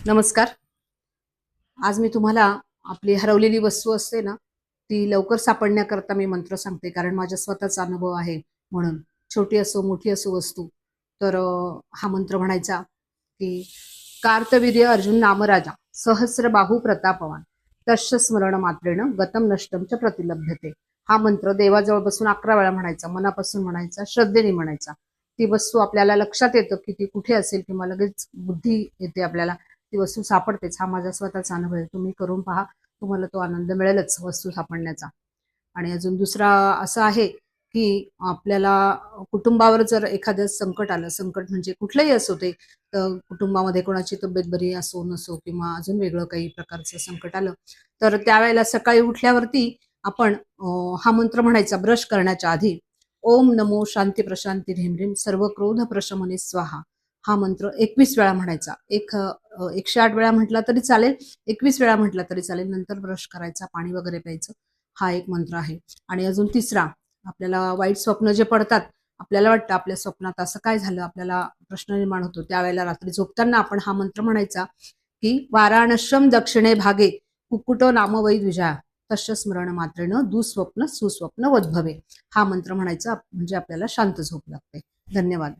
नमस्कार. आज मी तुम्हाला आपली हरवलेली वस्तू असते ना, ती लवकर सापडण्याकरता मी मंत्र सांगते. कारण माझा स्वतःचा अनुभव आहे म्हणून. छोटी असो, मोठी असो वस्तू. तर हा मंत्र म्हणायचा की कार्तवीर्य अर्जुन नामराजा सहस्रबाहू प्रतापवान तस्य स्मरण मात्रेण गतम नष्टम च प्रतिलभ्यते. हा मंत्र देवाजवळ बसून 11 वेळा म्हणायचा, मनापासून म्हणायचा, श्रद्धेने म्हणायचा. ती वस्तू आपल्याला लक्षात येतं की ती कुठे असेल किंवा लगेच बुद्धी येते आपल्याला. ती वस्तू सापडतेच. हा माझा स्वतःचा अनुभव आहे. तुम्ही करून पहा, तुम्हाला तो आनंद मिळेलच वस्तू सापडण्याचा. आणि अजून दुसरा असा आहे की आपल्याला कुटुंबावर जर एखादं संकट आलं, संकट म्हणजे कुठलंही असो ते, तर कुटुंबामध्ये कोणाची तब्येत बरी असो नसो किंवा अजून वेगळं काही प्रकारचं संकट आलं, तर त्यावेळेला सकाळी उठल्यावरती आपण हा मंत्र म्हणायचा ब्रश करण्याच्या आधी. ओम नमो शांती प्रशांती ह्रीम ह्रीम सर्व क्रोध प्रशमने स्वाहा. हा मंत्र 21 वेळा म्हणायचा. 108 वेळा म्हटला तरी चालेल, 21 वेळा म्हटला तरी चालेल. नंतर ब्रश करायचा, पाणी वगैरे प्यायचं. हा एक मंत्र आहे. आणि अजून तिसरा, आपल्याला वाईट स्वप्न जे पडतात, आपल्याला वाटतं आपल्या स्वप्नात असं काय झालं, आपल्याला प्रश्न निर्माण होतो. त्यावेळेला रात्री झोपताना आपण हा मंत्र म्हणायचा की वाराणश्रम दक्षिणे भागे कुक्कुटो नाम वै द्विजा तस्य स्मरण मात्रेण दुःस्वप्न सुस्वप्न वद्भवे. हा मंत्र म्हणायचा म्हणजे आपल्याला शांत झोप लागते. धन्यवाद.